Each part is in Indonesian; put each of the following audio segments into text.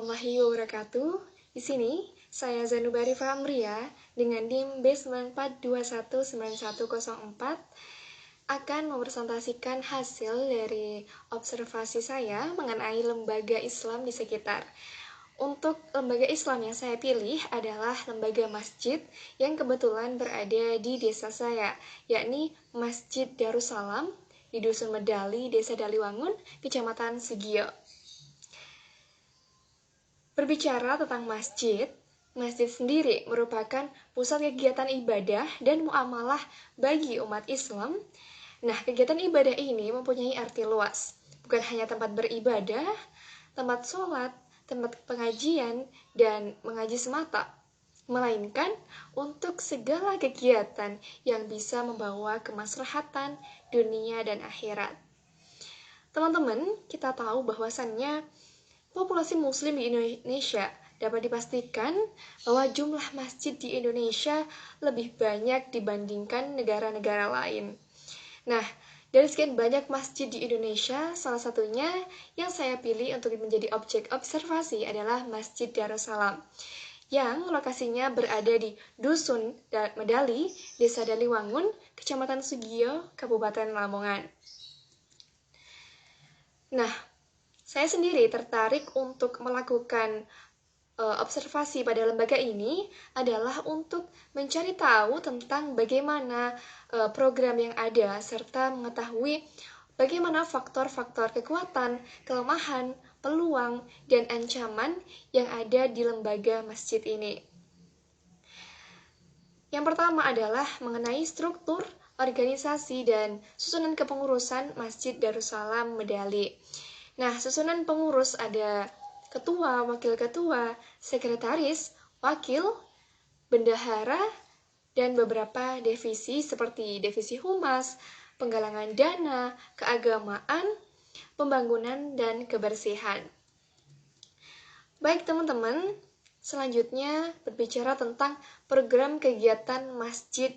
warahmatullahi wabarakatuh. Di sini saya Zanubari Fahmria dengan NIM B94219104 akan mempresentasikan hasil dari observasi saya mengenai lembaga Islam di sekitar. Untuk lembaga Islam yang saya pilih adalah lembaga masjid yang kebetulan berada di desa saya, yakni Masjid Darussalam di Dusun Medali, Desa Daliwangun, Kecamatan Sugio. Berbicara tentang masjid, masjid sendiri merupakan pusat kegiatan ibadah dan muamalah bagi umat Islam. Nah, kegiatan ibadah ini mempunyai arti luas, bukan hanya tempat beribadah, tempat sholat, tempat pengajian, dan mengaji semata, melainkan untuk segala kegiatan yang bisa membawa kemaslahatan dunia dan akhirat. Teman-teman, kita tahu bahwasannya populasi muslim di Indonesia dapat dipastikan bahwa jumlah masjid di Indonesia lebih banyak dibandingkan negara-negara lain. Nah, dari sekian banyak masjid di Indonesia, salah satunya yang saya pilih untuk menjadi objek observasi adalah Masjid Darussalam, yang lokasinya berada di Dusun Medali, Desa Daliwangun, Kecamatan Sugio, Kabupaten Lamongan. Nah, saya sendiri tertarik untuk melakukan observasi pada lembaga ini adalah untuk mencari tahu tentang bagaimana program yang ada serta mengetahui bagaimana faktor-faktor kekuatan, kelemahan, peluang, dan ancaman yang ada di lembaga masjid ini. Yang pertama adalah mengenai struktur, organisasi, dan susunan kepengurusan Masjid Darussalam Medali. Nah, susunan pengurus ada ketua, wakil ketua, sekretaris, wakil, bendahara, dan beberapa divisi seperti divisi humas, penggalangan dana, keagamaan, pembangunan, dan kebersihan. Baik teman-teman, selanjutnya berbicara tentang program kegiatan Masjid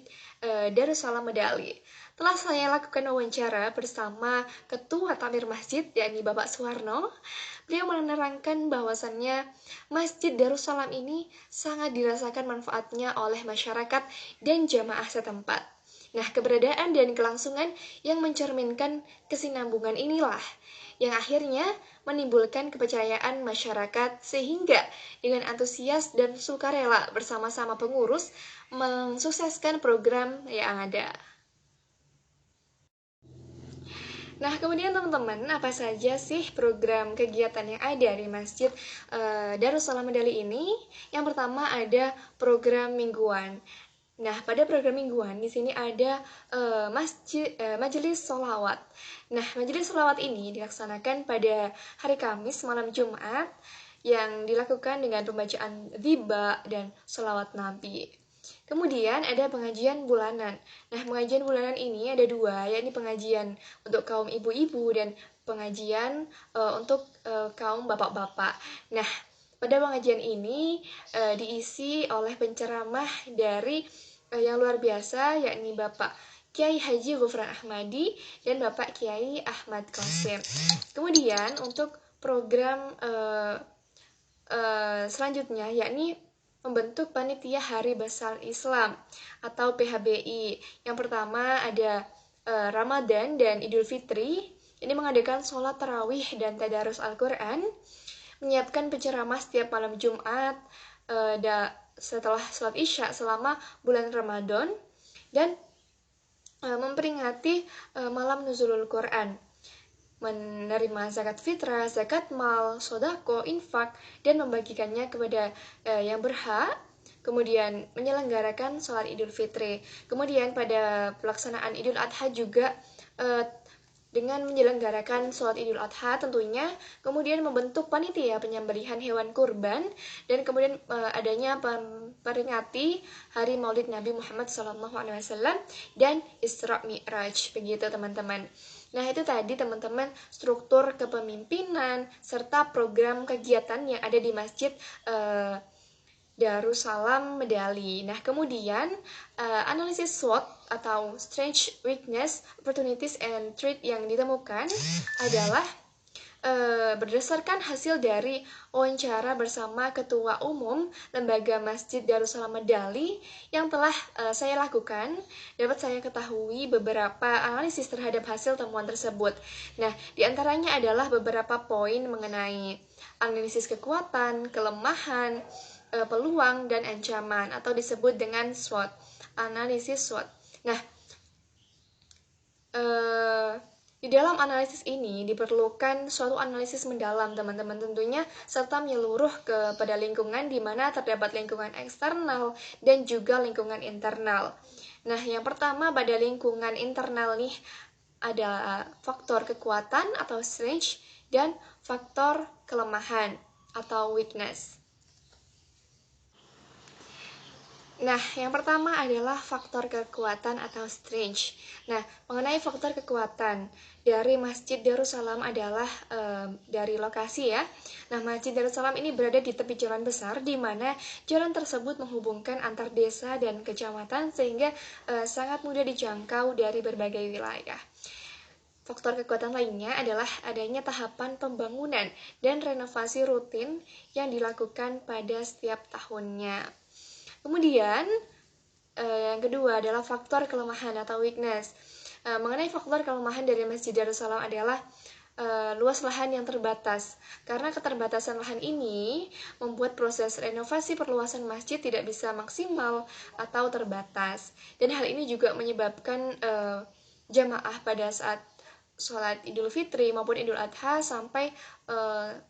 Darussalam Medali. Telah saya lakukan wawancara bersama Ketua Takmir Masjid, yakni Bapak Suwarno. Beliau menerangkan bahwasannya Masjid Darussalam ini sangat dirasakan manfaatnya oleh masyarakat dan jamaah setempat. Nah, keberadaan dan kelangsungan yang mencerminkan kesinambungan inilah yang akhirnya menimbulkan kepercayaan masyarakat sehingga dengan antusias dan sukarela bersama-sama pengurus mensukseskan program yang ada. Nah, kemudian teman-teman, apa saja sih program kegiatan yang ada di Masjid Darussalam Medali ini? Yang pertama ada program mingguan. Nah, pada program mingguan di sini ada majelis sholawat. Nah, majelis sholawat ini dilaksanakan pada hari Kamis malam Jumat yang dilakukan dengan pembacaan dzikir dan sholawat Nabi. Kemudian ada pengajian bulanan. Nah, pengajian bulanan ini ada dua, yakni pengajian untuk kaum ibu-ibu dan pengajian untuk kaum bapak-bapak. Nah, pada pengajian ini diisi oleh penceramah dari yang luar biasa, yakni Bapak Kiai Haji Ghufran Ahmadi dan Bapak Kiai Ahmad Qasim. Kemudian untuk program selanjutnya, yakni membentuk Panitia Hari Besar Islam atau PHBI. Yang pertama ada Ramadan dan Idul Fitri. Ini mengadakan sholat tarawih dan tadarus Al-Quran, menyiapkan penceramah setiap malam Jumat setelah sholat Isya selama bulan Ramadan, dan memperingati malam nuzulul Quran, menerima zakat fitrah, zakat mal, sodako, infak, dan membagikannya kepada yang berhak. Kemudian menyelenggarakan sholat Idul Fitri. Kemudian pada pelaksanaan Idul Adha juga dengan menyelenggarakan sholat Idul Adha tentunya, kemudian membentuk panitia penyembelihan hewan kurban, dan kemudian adanya memperingati hari Maulid Nabi Muhammad SAW dan Isra Mi'raj, begitu teman-teman. Nah, itu tadi teman-teman struktur kepemimpinan serta program kegiatan yang ada di Masjid Darussalam Medali. Nah, kemudian analisis SWOT atau Strengths, Weakness, Opportunities, and Threat yang ditemukan adalah berdasarkan hasil dari wawancara bersama Ketua Umum Lembaga Masjid Darussalam Medali yang telah saya lakukan, dapat saya ketahui beberapa analisis terhadap hasil temuan tersebut. Nah, diantaranya adalah beberapa poin mengenai analisis kekuatan, kelemahan, peluang, dan ancaman, atau disebut dengan SWOT, analisis SWOT. Nah, di dalam analisis ini diperlukan suatu analisis mendalam, teman-teman, tentunya, serta menyeluruh kepada lingkungan di mana terdapat lingkungan eksternal dan juga lingkungan internal. Nah, yang pertama pada lingkungan internal nih ada faktor kekuatan atau strength dan faktor kelemahan atau weakness. Nah, yang pertama adalah faktor kekuatan atau strength. Nah, mengenai faktor kekuatan dari Masjid Darussalam adalah dari lokasi ya. Nah, Masjid Darussalam ini berada di tepi jalan besar, di mana jalan tersebut menghubungkan antar desa dan kecamatan sehingga sangat mudah dijangkau dari berbagai wilayah. Faktor kekuatan lainnya adalah adanya tahapan pembangunan dan renovasi rutin yang dilakukan pada setiap tahunnya. Kemudian, yang kedua adalah faktor kelemahan atau weakness. Mengenai faktor kelemahan dari Masjid Darussalam adalah luas lahan yang terbatas. Karena keterbatasan lahan ini membuat proses renovasi perluasan masjid tidak bisa maksimal atau terbatas. Dan hal ini juga menyebabkan jamaah pada saat sholat Idul Fitri maupun Idul Adha sampai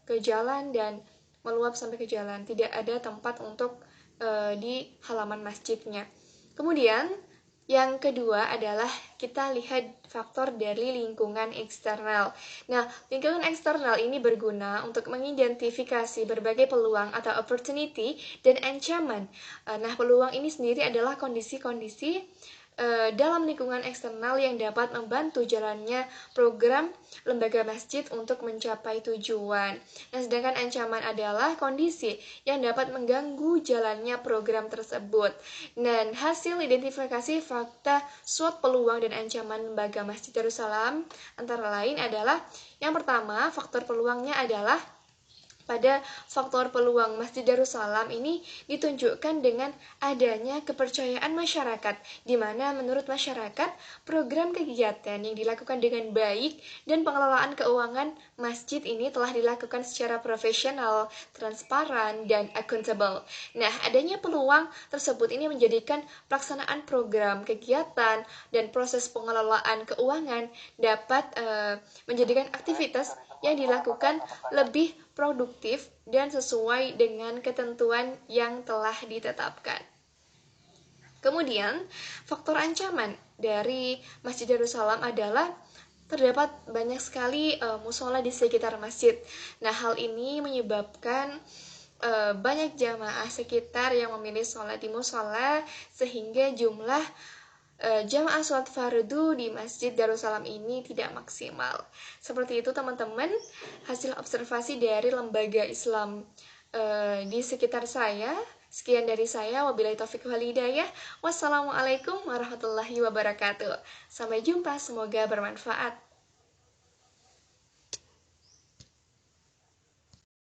ke jalan dan meluap sampai ke jalan. Tidak ada tempat untuk di halaman masjidnya. Kemudian yang kedua adalah kita lihat faktor dari lingkungan eksternal. Nah, lingkungan eksternal ini berguna untuk mengidentifikasi berbagai peluang atau opportunity dan ancaman. Nah, peluang ini sendiri adalah kondisi-kondisi dalam lingkungan eksternal yang dapat membantu jalannya program lembaga masjid untuk mencapai tujuan. Nah, sedangkan ancaman adalah kondisi yang dapat mengganggu jalannya program tersebut. Dan hasil identifikasi fakta SWOT peluang dan ancaman lembaga Masjid Darussalam antara lain adalah yang pertama, faktor peluangnya adalah pada faktor peluang Masjid Darussalam ini ditunjukkan dengan adanya kepercayaan masyarakat, di mana menurut masyarakat program kegiatan yang dilakukan dengan baik dan pengelolaan keuangan masjid ini telah dilakukan secara profesional, transparan, dan accountable. Nah, adanya peluang tersebut ini menjadikan pelaksanaan program kegiatan dan proses pengelolaan keuangan dapat menjadikan aktivitas yang dilakukan lebih produktif dan sesuai dengan ketentuan yang telah ditetapkan. Kemudian, faktor ancaman dari Masjid Darussalam adalah terdapat banyak sekali musola di sekitar masjid. Nah, hal ini menyebabkan banyak jamaah sekitar yang memilih sholat di musola sehingga jumlah jamaah sholat fardu di Masjid Darussalam ini tidak maksimal. Seperti itu, teman-teman, hasil observasi dari lembaga Islam di sekitar saya. Sekian dari saya, wabillahi taufiq wal hidayah. Wassalamualaikum warahmatullahi wabarakatuh. Sampai jumpa, semoga bermanfaat.